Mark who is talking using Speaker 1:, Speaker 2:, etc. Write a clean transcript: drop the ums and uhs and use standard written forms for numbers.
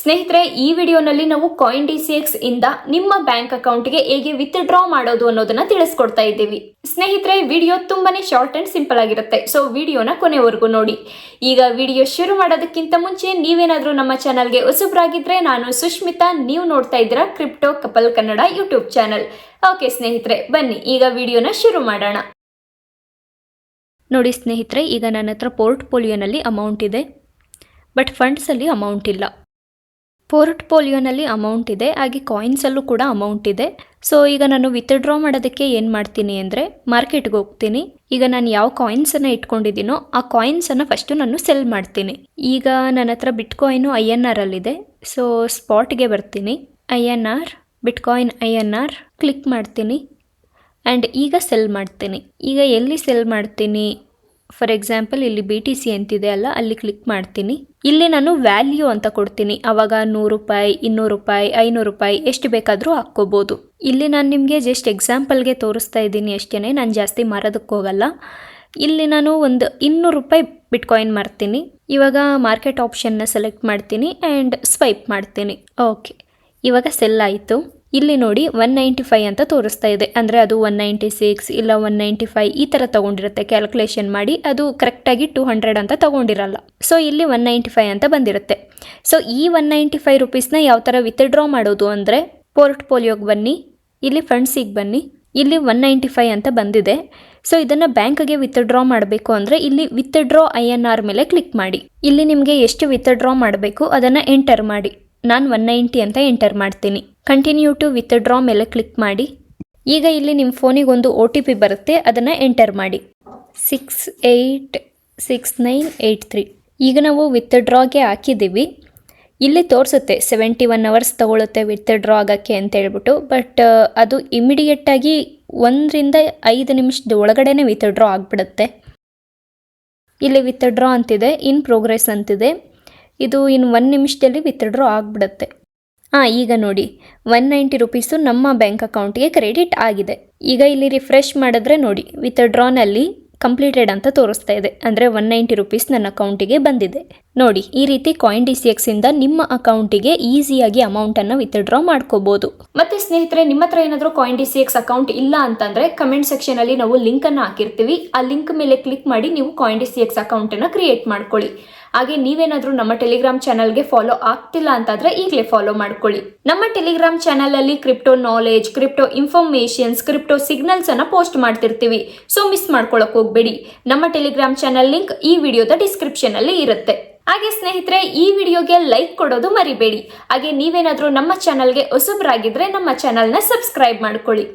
Speaker 1: ಸ್ನೇಹಿತರೆ, ಈ ವಿಡಿಯೋನಲ್ಲಿ ನಾವು CoinDCX ಇಂದ ನಿಮ್ಮ ಬ್ಯಾಂಕ್ ಅಕೌಂಟ್ಗೆ ಹೇಗೆ ವಿತ್ಡ್ರಾ ಮಾಡೋದು ಅನ್ನೋದನ್ನ ತಿಳಿಸ್ಕೊಡ್ತಾ ಇದ್ದೀವಿ. ಸ್ನೇಹಿತರೆ, ವಿಡಿಯೋ ತುಂಬಾನೇ ಶಾರ್ಟ್ ಅಂಡ್ ಸಿಂಪಲ್ ಆಗಿರುತ್ತೆ. ಸೊ ವಿಡಿಯೋನ ಕೊನೆವರೆಗೂ ನೋಡಿ. ಈಗ ವಿಡಿಯೋ ಶುರು ಮಾಡೋದಕ್ಕಿಂತ ಮುಂಚೆ ನೀವೇನಾದ್ರೂ ನಮ್ಮ ಚಾನಲ್ಗೆ ಹೊಸಬ್ರಾಗಿದ್ರೆ, ನಾನು ಸುಷ್ಮಿತಾ, ನೀವು ನೋಡ್ತಾ ಇದ್ದೀರಾ crypto couple Kannada YouTube channel. Okay ಸ್ನೇಹಿತರೆ, ಬನ್ನಿ ಈಗ ವಿಡಿಯೋನ ಶುರು ಮಾಡೋಣ. ನೋಡಿ ಸ್ನೇಹಿತರೆ, ಈಗ ನನ್ನ ಹತ್ರ ಪೋರ್ಟ್ಫೋಲಿಯೋನಲ್ಲಿ ಅಮೌಂಟ್ ಇದೆ, ಬಟ್ ಫಂಡ್ಸಲ್ಲಿ ಅಮೌಂಟ್ ಇಲ್ಲ. ಪೋರ್ಟ್ಫೋಲಿಯೋನಲ್ಲಿ ಅಮೌಂಟ್ ಇದೆ, ಹಾಗೆ ಕಾಯಿನ್ಸಲ್ಲೂ ಕೂಡ ಅಮೌಂಟ್ ಇದೆ. ಸೊ ಈಗ ನಾನು ವಿತ್ಡ್ರಾ ಮಾಡೋದಕ್ಕೆ ಏನು ಮಾಡ್ತೀನಿ ಅಂದರೆ, ಮಾರ್ಕೆಟ್ಗೆ ಹೋಗ್ತೀನಿ. ಈಗ ನಾನು ಯಾವ ಕಾಯಿನ್ಸನ್ನು ಇಟ್ಕೊಂಡಿದ್ದೀನೋ ಆ ಕಾಯಿನ್ಸನ್ನು ಫಸ್ಟು ನಾನು ಸೆಲ್ ಮಾಡ್ತೀನಿ. ಈಗ ನನ್ನ ಹತ್ರ ಬಿಟ್ಕಾಯಿನು INR ಅಲ್ಲಿದೆ. ಸೊ ಸ್ಪಾಟ್ಗೆ ಬರ್ತೀನಿ, INR, ಬಿಟ್ಕಾಯಿನ್ INR ಕ್ಲಿಕ್ ಮಾಡ್ತೀನಿ ಆ್ಯಂಡ್ ಈಗ ಸೆಲ್ ಮಾಡ್ತೀನಿ. ಈಗ ಎಲ್ಲಿ ಸೆಲ್ ಮಾಡ್ತೀನಿ, ಫಾರ್ ಎಕ್ಸಾಂಪಲ್ ಇಲ್ಲಿ BTC ಅಂತಿದೆ ಅಲ್ಲ, ಅಲ್ಲಿ ಕ್ಲಿಕ್ ಮಾಡ್ತೀನಿ. ಇಲ್ಲಿ ನಾನು ವ್ಯಾಲ್ಯೂ ಅಂತ ಕೊಡ್ತೀನಿ. ಆವಾಗ 100 ರೂಪಾಯಿ, 200 ರೂಪಾಯಿ, 500 ರೂಪಾಯಿ ಎಷ್ಟು ಬೇಕಾದರೂ ಹಾಕ್ಕೋಬೋದು. ಇಲ್ಲಿ ನಾನು ನಿಮಗೆ ಜಸ್ಟ್ ಎಕ್ಸಾಂಪಲ್ಗೆ ತೋರಿಸ್ತಾ ಇದ್ದೀನಿ ಅಷ್ಟೇ, ನಾನು ಜಾಸ್ತಿ ಮಾರೋದಕ್ಕೆ ಹೋಗಲ್ಲ. ಇಲ್ಲಿ ನಾನು ಒಂದು 200 ರೂಪಾಯಿ ಬಿಟ್ಕಾಯಿನ್ ಮಾರ್ತೀನಿ. ಇವಾಗ ಮಾರ್ಕೆಟ್ ಆಪ್ಷನ್ನ ಸೆಲೆಕ್ಟ್ ಮಾಡ್ತೀನಿ ಆ್ಯಂಡ್ ಸ್ವೈಪ್ ಮಾಡ್ತೀನಿ. ಓಕೆ, ಇವಾಗ ಸೆಲ್ ಆಯಿತು. ಇಲ್ಲಿ ನೋಡಿ 195 ಅಂತ ತೋರಿಸ್ತಾ ಇದೆ, ಅಂದರೆ ಅದು 196 ಇಲ್ಲ 195 ಈ ಥರ ತೊಗೊಂಡಿರುತ್ತೆ. ಕ್ಯಾಲ್ಕುಲೇಷನ್ ಮಾಡಿ ಅದು ಕರೆಕ್ಟಾಗಿ 200 ಅಂತ ತೊಗೊಂಡಿರಲ್ಲ. ಸೊ ಇಲ್ಲಿ 195 ಅಂತ ಬಂದಿರುತ್ತೆ. ಸೊ ಈ 195 ರುಪೀಸ್ನ ಯಾವ ಥರ ವಿತ್ಡ್ರಾ ಮಾಡೋದು ಅಂದರೆ, ಪೋರ್ಟ್ಫೋಲಿಯೋಗೆ ಬನ್ನಿ, ಇಲ್ಲಿ ಫಂಡ್ಸಿಗೆ ಬನ್ನಿ, ಇಲ್ಲಿ 195 ಅಂತ ಬಂದಿದೆ. ಸೊ ಇದನ್ನು ಬ್ಯಾಂಕ್ಗೆ ವಿತ್ಡ್ರಾ ಮಾಡಬೇಕು ಅಂದರೆ ಇಲ್ಲಿ ವಿತ್ಡ್ರಾ INR ಮೇಲೆ ಕ್ಲಿಕ್ ಮಾಡಿ. ಇಲ್ಲಿ ನಿಮಗೆ ಎಷ್ಟು ವಿತ್ಡ್ರಾ ಮಾಡಬೇಕು ಅದನ್ನು ಎಂಟರ್ ಮಾಡಿ. ನಾನು 190 ಅಂತ ಎಂಟರ್ ಮಾಡ್ತೀನಿ. ಕಂಟಿನ್ಯೂ ಟು ವಿತ್ಡ್ರಾ ಮೇಲೆ ಕ್ಲಿಕ್ ಮಾಡಿ. ಈಗ ಇಲ್ಲಿ ನಿಮ್ಮ ಫೋನಿಗೆ ಒಂದು OTP ಬರುತ್ತೆ, ಅದನ್ನು ಎಂಟರ್ ಮಾಡಿ, 686983. ಈಗ ನಾವು ವಿತ್ಡ್ರಾಗೆ ಹಾಕಿದ್ದೀವಿ. ಇಲ್ಲಿ ತೋರಿಸುತ್ತೆ 71 ಅವರ್ಸ್ ತಗೊಳುತ್ತೆ ವಿತ್ಡ್ರಾ ಆಗೋಕ್ಕೆ ಅಂತ ಹೇಳ್ಬಿಟ್ಟು, ಬಟ್ ಅದು ಇಮಿಡಿಯೇಟಾಗಿ 1 ರಿಂದ 5 ನಿಮಿಷದ ಒಳಗಡೆ ವಿತ್ಡ್ರಾ ಆಗಿಬಿಡುತ್ತೆ. ಇಲ್ಲಿ ವಿತ್ಡ್ರಾ ಅಂತಿದೆ, ಇನ್ ಪ್ರೋಗ್ರೆಸ್ ಅಂತಿದೆ. ಇದು ಇನ್ನು 1 ನಿಮಿಷದಲ್ಲಿ ವಿತ್ಡ್ರಾ ಆಗಿಬಿಡುತ್ತೆ. ಈಗ ನೋಡಿ 190 ರುಪೀಸು ನಮ್ಮ ಬ್ಯಾಂಕ್ ಅಕೌಂಟ್ಗೆ ಕ್ರೆಡಿಟ್ ಆಗಿದೆ. ಈಗ ಇಲ್ಲಿ ರಿಫ್ರೆಶ್ ಮಾಡಿದ್ರೆ ನೋಡಿ ವಿತ್ಡ್ರಾನಲ್ಲಿ ಕಂಪ್ಲೀಟೆಡ್ ಅಂತ ತೋರಿಸ್ತಾ ಇದೆ, ಅಂದರೆ 190 ರುಪೀಸ್ ನನ್ನ ಅಕೌಂಟಿಗೆ ಬಂದಿದೆ. ನೋಡಿ, ಈ ರೀತಿ CoinDCX ಇಂದ ನಿಮ್ಮ ಅಕೌಂಟಿಗೆ ಈಸಿಯಾಗಿ ಅಮೌಂಟನ್ನು ವಿತ್ಡ್ರಾ ಮಾಡ್ಕೋಬಹುದು. ಮತ್ತೆ ಸ್ನೇಹಿತರೆ, ನಿಮ್ಮ ಹತ್ರ ಏನಾದರೂ CoinDCX ಅಕೌಂಟ್ ಇಲ್ಲ ಅಂತಂದರೆ ಕಮೆಂಟ್ ಸೆಕ್ಷನಲ್ಲಿ ನಾವು ಲಿಂಕನ್ನು ಹಾಕಿರ್ತೀವಿ. ಆ ಲಿಂಕ್ ಮೇಲೆ ಕ್ಲಿಕ್ ಮಾಡಿ ನೀವು CoinDCX ಅಕೌಂಟನ್ನು ಕ್ರಿಯೇಟ್ ಮಾಡ್ಕೊಳ್ಳಿ. ಹಾಗೆ ನೀವೇನಾದರೂ ನಮ್ಮ ಟೆಲಿಗ್ರಾಮ್ ಚಾನಲ್ಗೆ ಫಾಲೋ ಆಗ್ತಿಲ್ಲ ಅಂತಾದರೆ ಈಗಲೇ ಫಾಲೋ ಮಾಡ್ಕೊಳ್ಳಿ. ನಮ್ಮ ಟೆಲಿಗ್ರಾಮ್ ಚಾನಲಲ್ಲಿ crypto knowledge, crypto informations, crypto signals ಅನ್ನ ಪೋಸ್ಟ್ ಮಾಡ್ತಿರ್ತೀವಿ. ಸೊ ಮಿಸ್ ಮಾಡ್ಕೊಳ್ಳೋಕೆ ಹೋಗಬೇಡಿ. ನಮ್ಮ ಟೆಲಿಗ್ರಾಮ್ ಚಾನಲ್ ಲಿಂಕ್ ಈ ವಿಡಿಯೋದ ಡಿಸ್ಕ್ರಿಪ್ಷನ್ ಅಲ್ಲಿ ಇರುತ್ತೆ. ಹಾಗೆ ಸ್ನೇಹಿತರೆ, ಈ ವಿಡಿಯೋಗೆ ಲೈಕ್ ಕೊಡೋದು ಮರಿಬೇಡಿ. ಹಾಗೆ ನೀವೇನಾದರೂ ನಮ್ಮ ಚಾನಲ್ಗೆ ಹೊಸಬರಾಗಿದ್ರೆ ನಮ್ಮ ಚಾನಲ್ನ ಸಬ್ಸ್ಕ್ರೈಬ್ ಮಾಡ್ಕೊಳ್ಳಿ.